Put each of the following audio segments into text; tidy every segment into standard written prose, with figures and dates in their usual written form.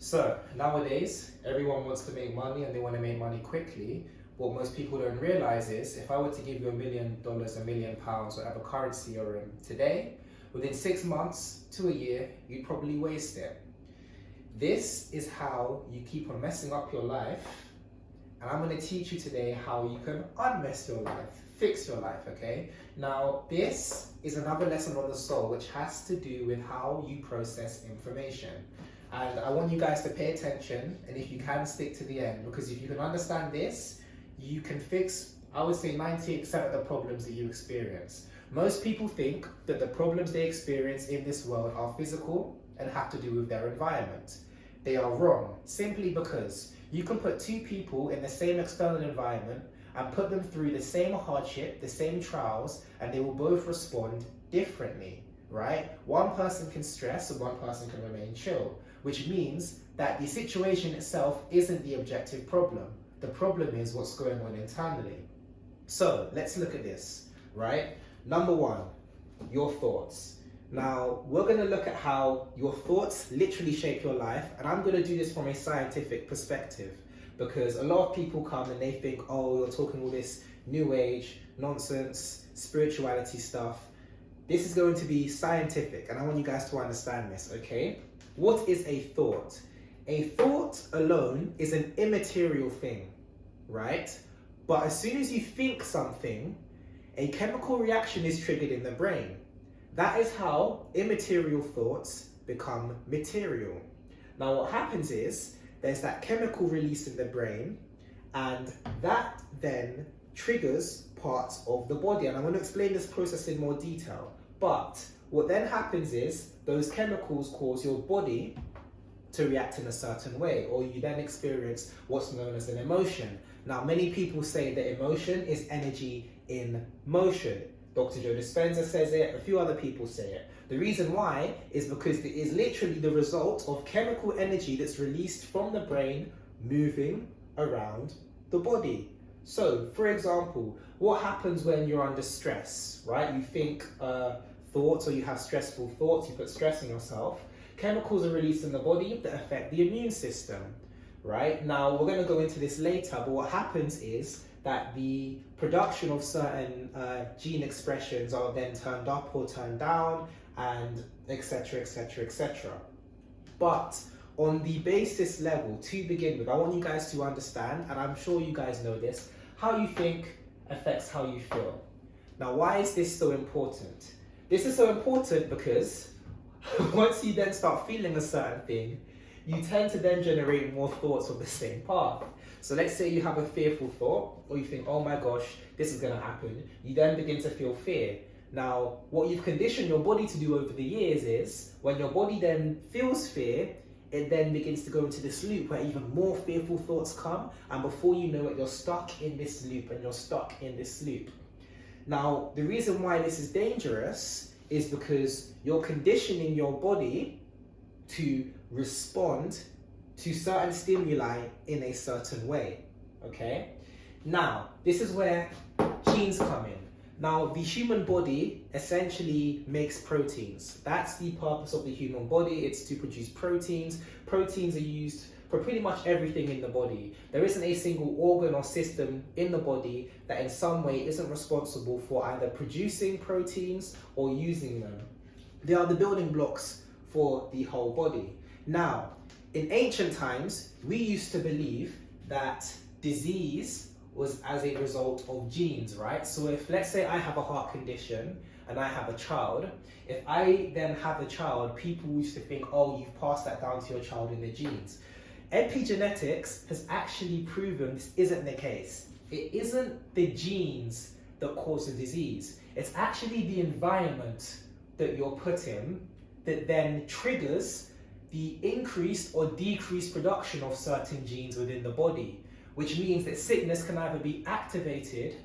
So nowadays, everyone wants to make money and they want to make money quickly. What most people don't realize is if I were to give you $1 million, £1,000,000, whatever currency you're in today, within 6 months to a year, you'd probably waste it. This is how you keep on messing up your life. And I'm going to teach you today how you can unmess your life, fix your life, okay? Now, this is another lesson on the soul, which has to do with how you process information. And I want you guys to pay attention, and if you can, stick to the end, because if you can understand this, you can fix, I would say, 98% of the problems that you experience. Most people think that the problems they experience in this world are physical and have to do with their environment. They are wrong, simply because you can put two people in the same external environment and put them through the same hardship, the same trials, and they will both respond differently, right? One person can stress and one person can remain chill, which means that the situation itself isn't the objective problem. The problem is what's going on internally. So let's look at this, right? Number one, your thoughts. Now, we're going to look at how your thoughts literally shape your life, and I'm going to do this from a scientific perspective, because a lot of people come and they think, oh, you're talking all this new age nonsense, spirituality stuff. This is going to be scientific, and I want you guys to understand this, okay? What is a thought? A thought alone is an immaterial thing, right? But as soon as you think something, a chemical reaction is triggered in the brain. That is how immaterial thoughts become material. Now what happens is, there's that chemical release in the brain, and that then triggers parts of the body. And I'm going to explain this process in more detail. But what then happens is, those chemicals cause your body to react in a certain way, or you then experience what's known as an emotion. Now, many people say that emotion is energy in motion. Dr. Joe Dispenza says it, a few other people say it. The reason why is because it is literally the result of chemical energy that's released from the brain moving around the body. So, for example, what happens when you're under stress, right? You think thoughts, or you have stressful thoughts, you put stress on yourself. Chemicals are released in the body that affect the immune system, right? Now, we're going to go into this later, but what happens is that the production of certain gene expressions are then turned up or turned down, and etc, etc, etc. But on the basis level, to begin with, I want you guys to understand, and I'm sure you guys know this, how you think affects how you feel. Now, why is this so important? This is so important because once you then start feeling a certain thing, you tend to then generate more thoughts of the same path. So let's say you have a fearful thought, or you think, oh my gosh, this is going to happen. You then begin to feel fear. Now, what you've conditioned your body to do over the years is, when your body then feels fear, it then begins to go into this loop where even more fearful thoughts come, and before you know it, you're stuck in this loop, and you're stuck in this loop. Now, the reason why this is dangerous is because you're conditioning your body to respond to certain stimuli in a certain way, okay? Now, this is where genes come in. Now, the human body essentially makes proteins. That's the purpose of the human body. It's to produce proteins. Proteins are used for pretty much everything in the body. There isn't a single organ or system in the body that in some way isn't responsible for either producing proteins or using them. They are the building blocks for the whole body. Now, in ancient times, we used to believe that disease was as a result of genes, right? So if, let's say I have a heart condition and I have a child, if I then have a child, people used to think, oh, you've passed that down to your child in the genes. Epigenetics has actually proven this isn't the case. It isn't the genes that cause the disease. It's actually the environment that you're put in that then triggers the increased or decreased production of certain genes within the body, which means that sickness can either be activated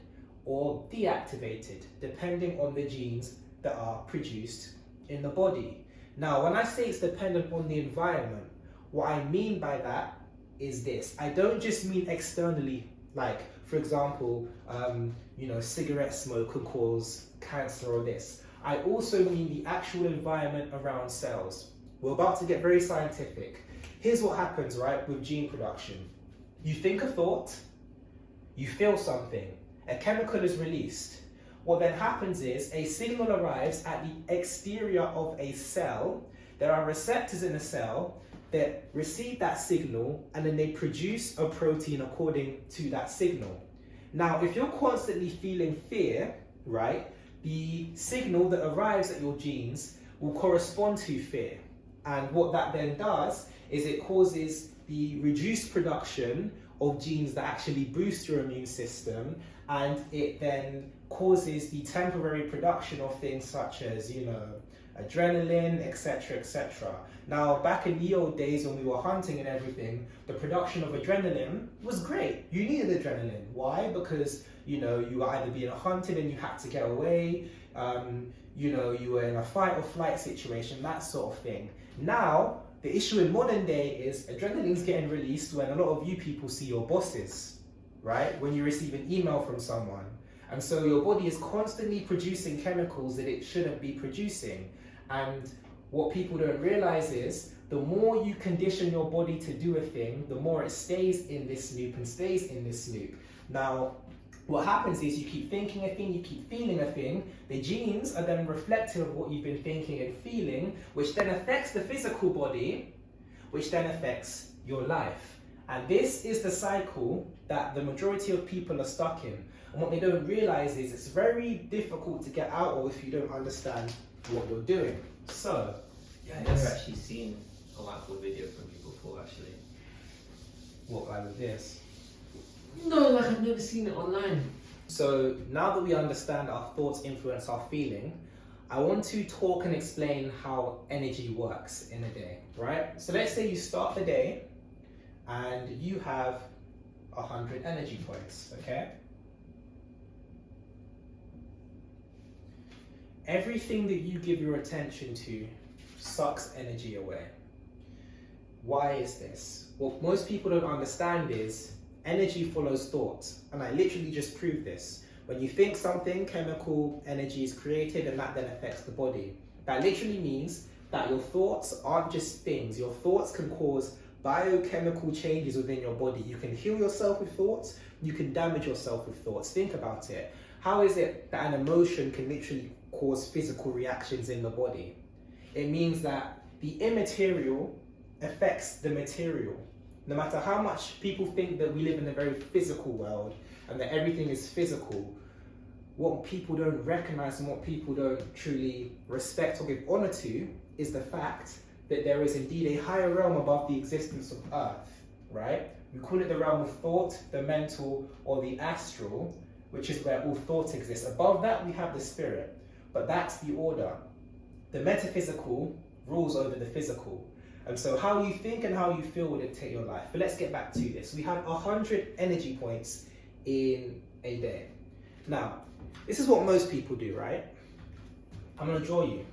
or deactivated, depending on the genes that are produced in the body. Now, when I say it's dependent on the environment, what I mean by that is this. I don't just mean externally, like, for example, cigarette smoke can cause cancer or this. I also mean the actual environment around cells. We're about to get very scientific. Here's what happens, right, with gene production. You think a thought, you feel something, a chemical is released. What then happens is a signal arrives at the exterior of a cell. There are receptors in the cell that receive that signal, and then they produce a protein according to that signal. Now, if you're constantly feeling fear, right, the signal that arrives at your genes will correspond to fear. And what that then does is it causes the reduced production of genes that actually boost your immune system, and it then causes the temporary production of things such as, adrenaline, etc., etc. Now, back in the old days when we were hunting and everything, the production of adrenaline was great. You needed adrenaline. Why? Because, you were either being hunted and you had to get away, you were in a fight or flight situation, that sort of thing. Now, the issue in modern day is adrenaline's getting released when a lot of you people see your bosses, right? When you receive an email from someone. And so your body is constantly producing chemicals that it shouldn't be producing. And what people don't realize is the more you condition your body to do a thing, the more it stays in this loop and stays in this loop. Now, what happens is you keep thinking a thing, you keep feeling a thing. The genes are then reflective of what you've been thinking and feeling, which then affects the physical body, which then affects your life. And this is the cycle that the majority of people are stuck in. And what they don't realize is it's very difficult to get out of if you don't understand what you're doing. So, yeah, I've never actually seen a whiteboard video from you before, actually. What, like with this? No, like I've never seen it online. So now that we understand our thoughts influence our feeling, I want to talk and explain how energy works in a day, right? So let's say you start the day and you have 100 energy points, okay? Everything that you give your attention to sucks energy away. Why is this? What most people don't understand is energy follows thoughts, and I literally just proved this. When you think something, chemical energy is created, and that then affects the body. That literally means that your thoughts aren't just things. Your thoughts can cause biochemical changes within your body. You can heal yourself with thoughts, you can damage yourself with thoughts. Think about it. How is it that an emotion can literally cause physical reactions in the body? It means that the immaterial affects the material. No matter how much people think that we live in a very physical world and that everything is physical, what people don't recognize and what people don't truly respect or give honor to is the fact that there is indeed a higher realm above the existence of Earth, right? We call it the realm of thought, the mental, or the astral, which is where all thought exists. Above that, we have the spirit, but that's the order. The metaphysical rules over the physical. And so how you think and how you feel will dictate your life. But let's get back to this. We have 100 energy points in a day. Now, this is what most people do, right? I'm gonna draw you,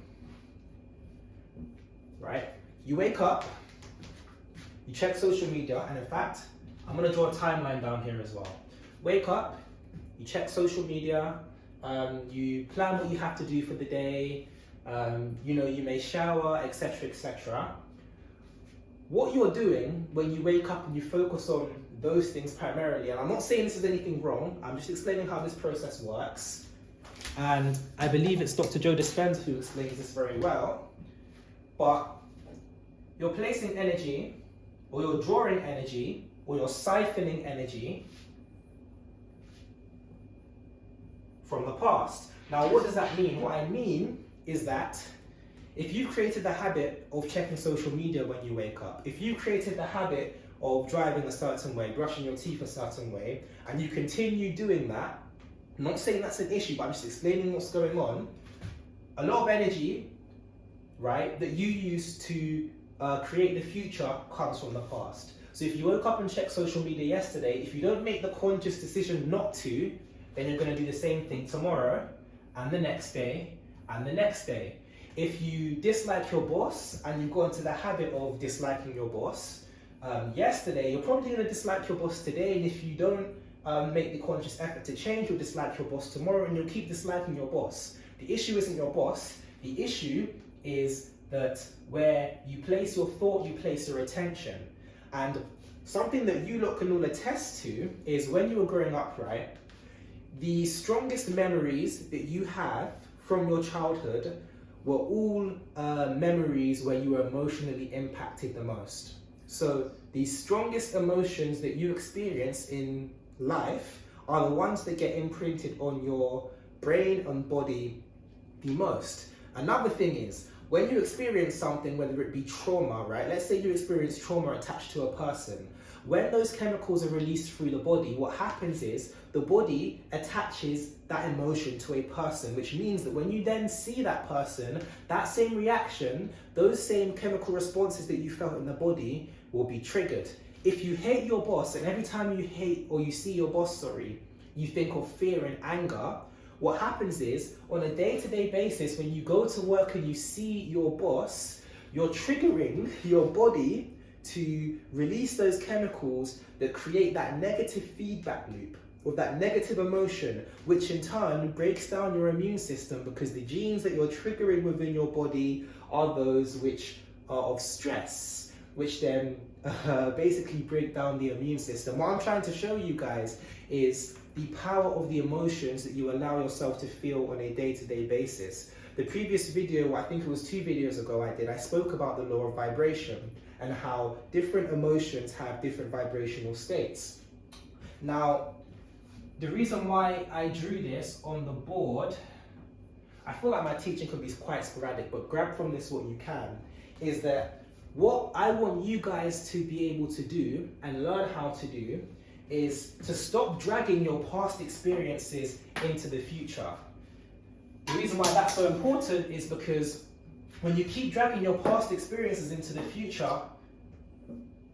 right? You wake up, you check social media, and in fact, I'm gonna draw a timeline down here as well. Wake up, you check social media, you plan what you have to do for the day, you may shower, etc., etc. What you're doing when you wake up and you focus on those things primarily, and I'm not saying this is anything wrong, I'm just explaining how this process works, and I believe it's Dr. Joe Dispenza who explains this very well, but you're placing energy, or you're drawing energy, or you're siphoning energy from the past. Now, what does that mean? What I mean is that if you created the habit of checking social media when you wake up, if you created the habit of driving a certain way, brushing your teeth a certain way, and you continue doing that, I'm not saying that's an issue, but I'm just explaining what's going on, a lot of energy, right, that you use to create the future comes from the past. So if you woke up and checked social media yesterday, if you don't make the conscious decision not to, then you're going to do the same thing tomorrow, and the next day, and the next day. If you dislike your boss and you go into the habit of disliking your boss yesterday, you're probably going to dislike your boss today, and if you don't make the conscious effort to change, you'll dislike your boss tomorrow, and you'll keep disliking your boss. The issue isn't your boss, the issue is that where you place your thought, you place your attention. And something that you lot can all attest to is when you were growing up, right, the strongest memories that you have from your childhood were all memories where you were emotionally impacted the most. So the strongest emotions that you experience in life are the ones that get imprinted on your brain and body the most. Another thing is, when you experience something, whether it be trauma, right? Let's say you experience trauma attached to a person. When those chemicals are released through the body, what happens is the body attaches that emotion to a person, which means that when you then see that person, that same reaction, those same chemical responses that you felt in the body will be triggered. If you hate your boss, and every time you hate or you see your boss, you think of fear and anger, what happens is, on a day-to-day basis, when you go to work and you see your boss, you're triggering your body to release those chemicals that create that negative feedback loop, or that negative emotion, which in turn breaks down your immune system, because the genes that you're triggering within your body are those which are of stress, which then basically break down the immune system. What I'm trying to show you guys is the power of the emotions that you allow yourself to feel on a day-to-day basis. The previous video, I think it was 2 videos ago I spoke about the law of vibration and how different emotions have different vibrational states. Now, the reason why I drew this on the board, I feel like my teaching could be quite sporadic, but grab from this what you can, is that what I want you guys to be able to do and learn how to do is to stop dragging your past experiences into the future. The reason why that's so important is because when you keep dragging your past experiences into the future,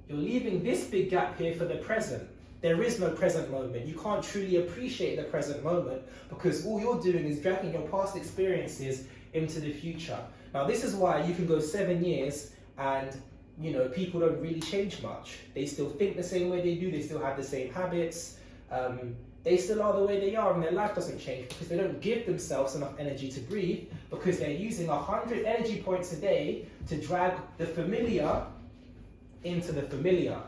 you're leaving this big gap here for the present. There is no present moment. You can't truly appreciate the present moment because all you're doing is dragging your past experiences into the future. Now, this is why you can go 7 years and people don't really change much. They still think the same way they do, they still have the same habits, they still are the way they are, and their life doesn't change because they don't give themselves enough energy to breathe, because they're using 100 energy points a day to drag the familiar into the familiar.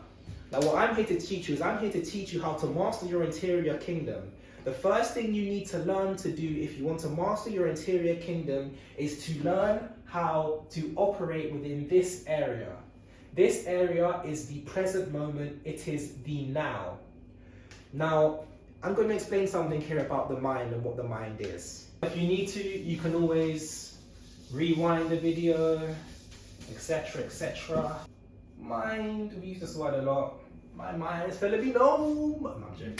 Now, what I'm here to teach you is I'm here to teach you how to master your interior kingdom. The first thing you need to learn to do if you want to master your interior kingdom is to learn how to operate within this area. This area is the present moment, it is the now. Now, I'm going to explain something here about the mind and what the mind is. If you need to, you can always rewind the video, etc, etc. Mind, we use this word a lot. My mind is Filipino. I'm joking.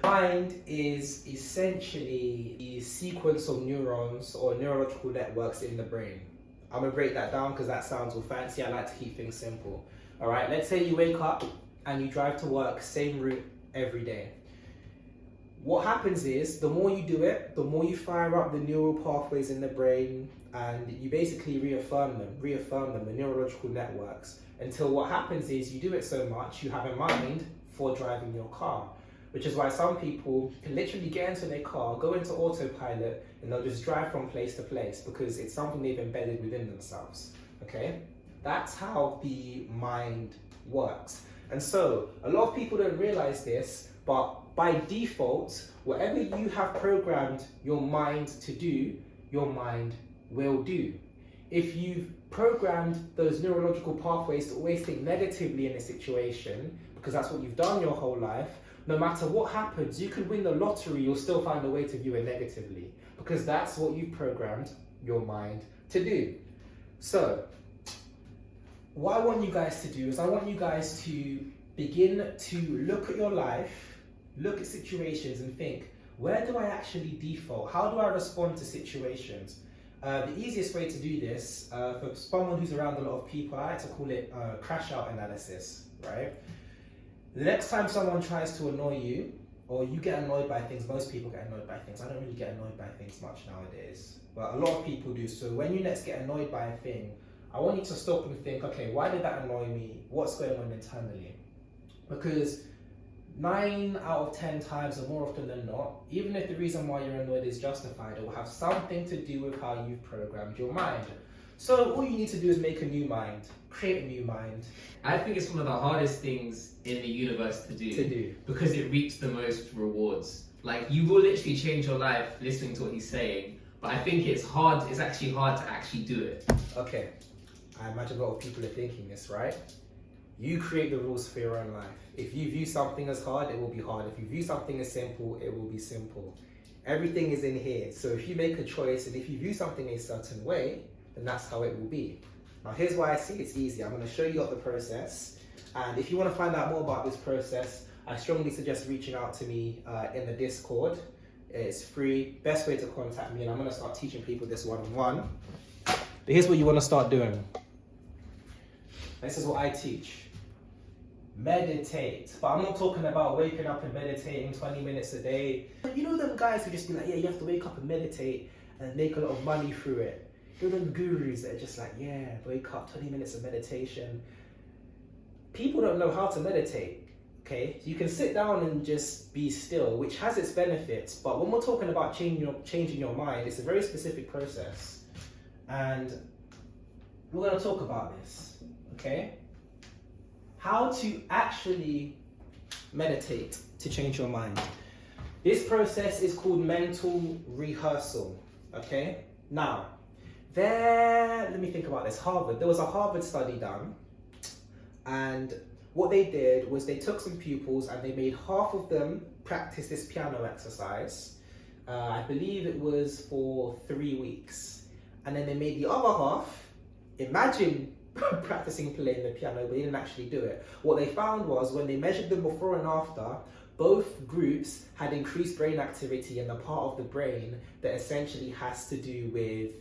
Mind is essentially the sequence of neurons or neurological networks in the brain. I'm gonna break that down because that sounds all fancy. I like to keep things simple. All right, let's say you wake up and you drive to work, same route every day. What happens is, the more you do it, the more you fire up the neural pathways in the brain, and you basically reaffirm them, the neurological networks, until what happens is you do it so much, you have a mind for driving your car, which is why some people can literally get into their car, go into autopilot, and they'll just drive from place to place because it's something they've embedded within themselves, okay? That's how the mind works. And so, a lot of people don't realize this, but by default, whatever you have programmed your mind to do, your mind will do. If you've programmed those neurological pathways to always think negatively in a situation, because that's what you've done your whole life, no matter what happens, you could win the lottery, you'll still find a way to view it negatively, because that's what you've programmed your mind to do. So, what I want you guys to do is I want you guys to begin to look at your life, look at situations and think, where do I actually default? How do I respond to situations? The easiest way to do this, for someone who's around a lot of people, I like to call it crash out analysis, right? The next time someone tries to annoy you, or you get annoyed by things, most people get annoyed by things. I don't really get annoyed by things much nowadays, but a lot of people do. So when you next get annoyed by a thing, I want you to stop and think, okay, why did that annoy me? What's going on internally? Because 9 out of 10 times, or more often than not, even if the reason why you're annoyed is justified, it will have something to do with how you've programmed your mind. So all you need to do is make a new mind, create a new mind. I think it's one of the hardest things in the universe to do. Because it reaps the most rewards. Like, you will literally change your life listening to what he's saying, but I think it's actually hard to actually do it. Okay, I imagine a lot of people are thinking this, right? You create the rules for your own life. If you view something as hard, it will be hard. If you view something as simple, it will be simple. Everything is in here. So if you make a choice and if you view something a certain way, then that's how it will be. Now here's why I say it's easy. I'm going to show you the process. And if you want to find out more about this process, I strongly suggest reaching out to me in the Discord. It's free, best way to contact me, and I'm going to start teaching people this one-on-one. But here's what you want to start doing. This is what I teach. Meditate. But I'm not talking about waking up and meditating 20 minutes a day. You know them guys who just be like, yeah, you have to wake up and meditate and make a lot of money through it. You know them gurus that are just like, yeah, wake up, 20 minutes of meditation. People don't know how to meditate. Okay, you can sit down and just be still, which has its benefits, but when we're talking about changing your mind, it's a very specific process, and we're going to talk about this, okay? How to actually meditate to change your mind. This process is called mental rehearsal, okay? Now, let me think about this. There was a Harvard study done, and what they did was they took some pupils and they made half of them practice this piano exercise. I believe it was for 3 weeks. And then they made the other half imagine practicing playing the piano, but they didn't actually do it. What they found was when they measured them before and after, both groups had increased brain activity in the part of the brain that essentially has to do with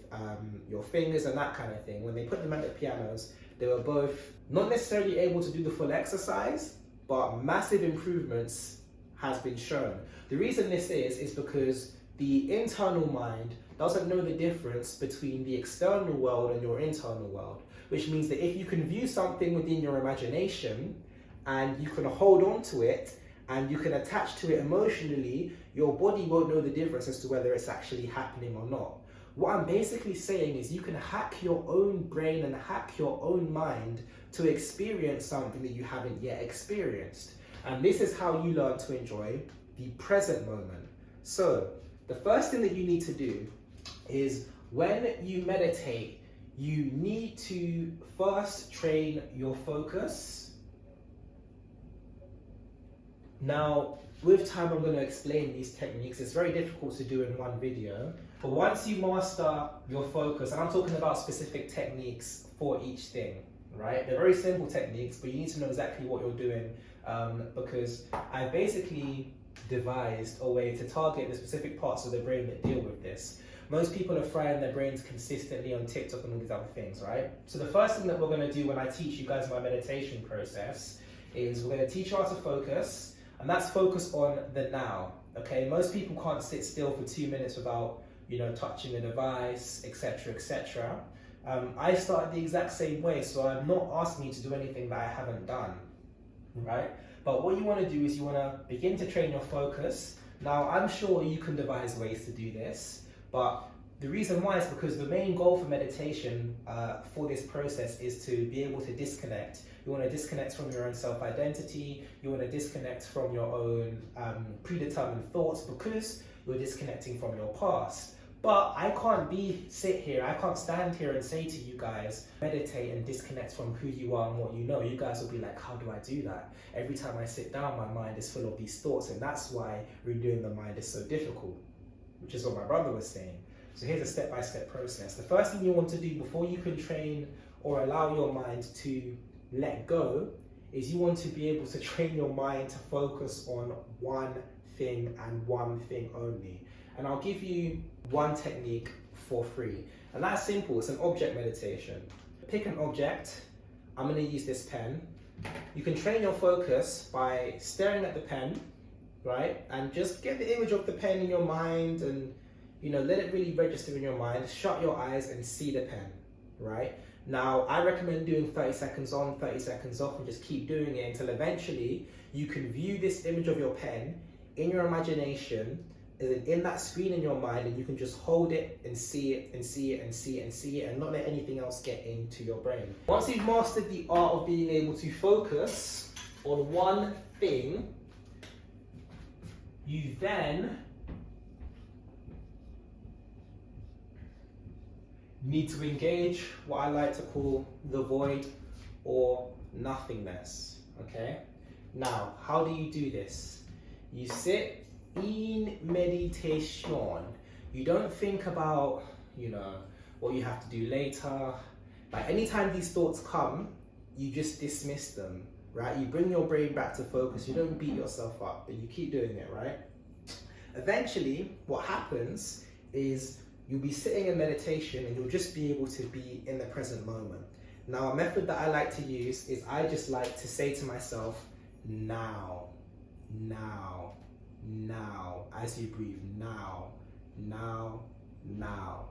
your fingers and that kind of thing. When they put them at the pianos, they were both not necessarily able to do the full exercise, but massive improvements has been shown. The reason this is because the internal mind doesn't know the difference between the external world and your internal world, which means that if you can view something within your imagination and you can hold on to it and you can attach to it emotionally, your body won't know the difference as to whether it's actually happening or not. What I'm basically saying is you can hack your own brain and hack your own mind to experience something that you haven't yet experienced. And this is how you learn to enjoy the present moment. So the first thing that you need to do is when you meditate, you need to first train your focus. Now, with time, I'm going to explain these techniques. It's very difficult to do in one video. But once you master your focus, and I'm talking about specific techniques for each thing, right? They're very simple techniques, but you need to know exactly what you're doing because I basically devised a way to target the specific parts of the brain that deal with this. Most people are frying their brains consistently on TikTok and all these other things, right? So the first thing that we're going to do when I teach you guys my meditation process is we're going to teach you how to focus, and that's focus on the now, okay? Most people can't sit still for 2 minutes without, touching a device, etc., etc. I started the exact same way, so I'm not asking you to do anything that I haven't done, right? But what you want to do is you want to begin to train your focus. Now, I'm sure you can devise ways to do this, but the reason why is because the main goal for meditation for this process is to be able to disconnect. You want to disconnect from your own self-identity. You want to disconnect from your own predetermined thoughts because you're disconnecting from your past. But I can't I can't stand here and say to you guys, meditate and disconnect from who you are and what you know. You guys will be like, how do I do that? Every time I sit down, my mind is full of these thoughts, and that's why renewing the mind is so difficult, which is what my brother was saying. So here's a step-by-step process. The first thing you want to do before you can train or allow your mind to let go is you want to be able to train your mind to focus on one thing and one thing only. And I'll give you one technique for free. And that's simple, it's an object meditation. Pick an object. I'm going to use this pen. You can train your focus by staring at the pen, right? And just get the image of the pen in your mind and let it really register in your mind. Shut your eyes and see the pen, right? Now, I recommend doing 30 seconds on, 30 seconds off, and just keep doing it until eventually you can view this image of your pen in your imagination, in that screen in your mind, and you can just hold it and see it and see it and see it and see it and not let anything else get into your brain. Once you've mastered the art of being able to focus on one thing, you then need to engage what I like to call the void or nothingness, okay? Now, how do you do this? You sit in meditation. You don't think about, what you have to do later. Like, anytime these thoughts come, you just dismiss them, right? You bring your brain back to focus. You don't beat yourself up, but you keep doing it, right? Eventually, what happens is you'll be sitting in meditation and you'll just be able to be in the present moment. Now, a method that I like to use is I just like to say to myself, now, now, now, as you breathe, now, now, now,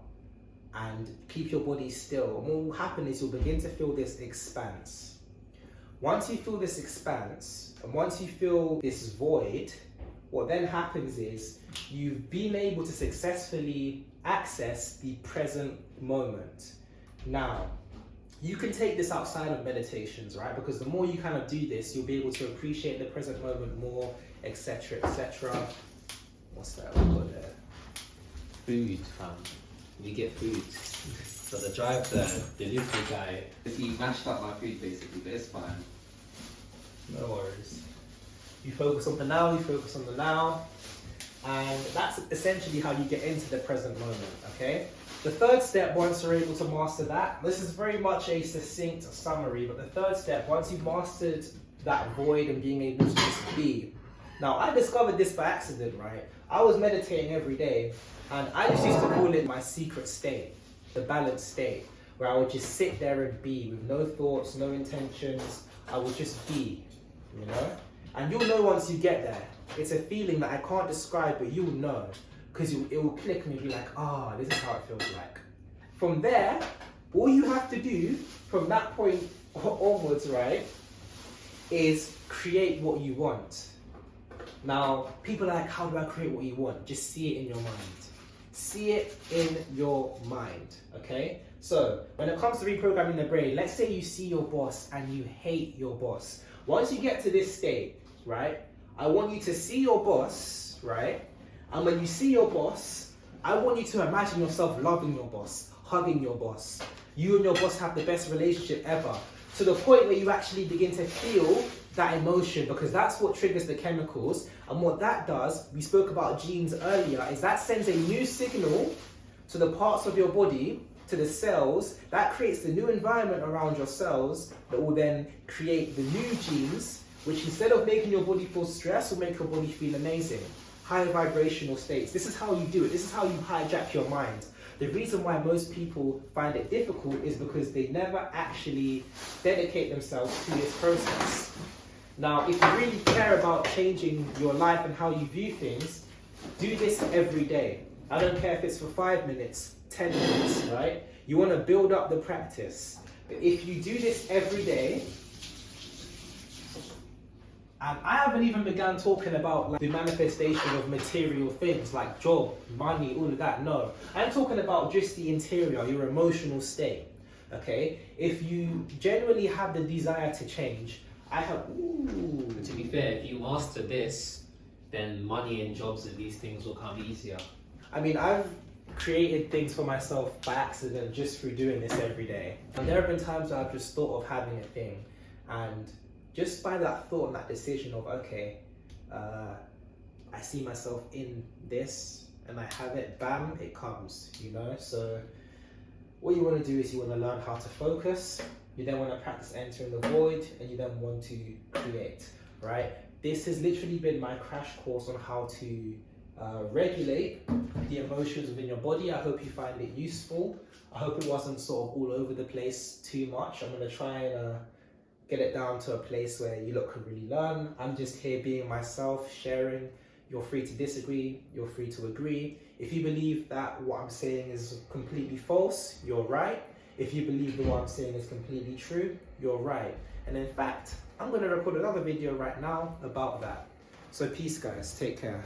and keep your body still. And what will happen is you'll begin to feel this expanse. Once you feel this expanse, and once you feel this void, what then happens is you've been able to successfully access the present moment. Now, you can take this outside of meditations, right? Because the more you kind of do this, you'll be able to appreciate the present moment more, etc., etc. What's that we got there? Food, fam. We get food. So the delivery guy, he mashed up my food basically, but it's fine. No worries. You focus on the now, you focus on the now. And that's essentially how you get into the present moment, okay? The third step, once you're able to master that, this is very much a succinct summary, but the third step, once you've mastered that void and being able to just be. Now, I discovered this by accident, right? I was meditating every day, and I just used to call it my secret state, the balanced state, where I would just sit there and be with no thoughts, no intentions. I would just be, And you'll know once you get there. It's a feeling that I can't describe, but you'll know, because it will click and you'll be like, this is how it feels like. From there, all you have to do from that point onwards, right, is create what you want. Now, people are like, how do I create what you want? Just see it in your mind. See it in your mind, okay? So, when it comes to reprogramming the brain, let's say you see your boss and you hate your boss. Once you get to this state, right, I want you to see your boss, right? And when you see your boss, I want you to imagine yourself loving your boss, hugging your boss. You and your boss have the best relationship ever, to the point where you actually begin to feel that emotion, because that's what triggers the chemicals. And what that does, we spoke about genes earlier, is that sends a new signal to the parts of your body, to the cells, that creates the new environment around your cells that will then create the new genes, which instead of making your body feel stressed, will make your body feel amazing. High vibrational states. This is how you do it. This is how you hijack your mind. The reason why most people find it difficult is because they never actually dedicate themselves to this process. Now, if you really care about changing your life and how you view things, do this every day. I don't care if it's for 5 minutes, 10 minutes, right? You want to build up the practice. But if you do this every day, and I haven't even begun talking about the manifestation of material things like job, money, all of that. No, I'm talking about just the interior, your emotional state. Okay, if you genuinely have the desire to change, To be fair, if you master this, then money and jobs and these things will come easier. I mean, I've created things for myself by accident just through doing this every day. And there have been times where I've just thought of having a thing, and just by that thought and that decision of, okay, I see myself in this and I have it, bam, it comes, So what you want to do is you want to learn how to focus, you then want to practice entering the void, and you then want to create, right? This has literally been my crash course on how to regulate the emotions within your body. I hope you find it useful. I hope it wasn't sort of all over the place too much. I'm going to try and get it down to a place where you lot can really learn. I'm just here being myself, sharing. You're free to disagree, you're free to agree. If you believe that what I'm saying is completely false, you're right. if you believe that what I'm saying is completely true, you're right. And in fact, I'm going to record another video right now about that. So peace, guys. Take care.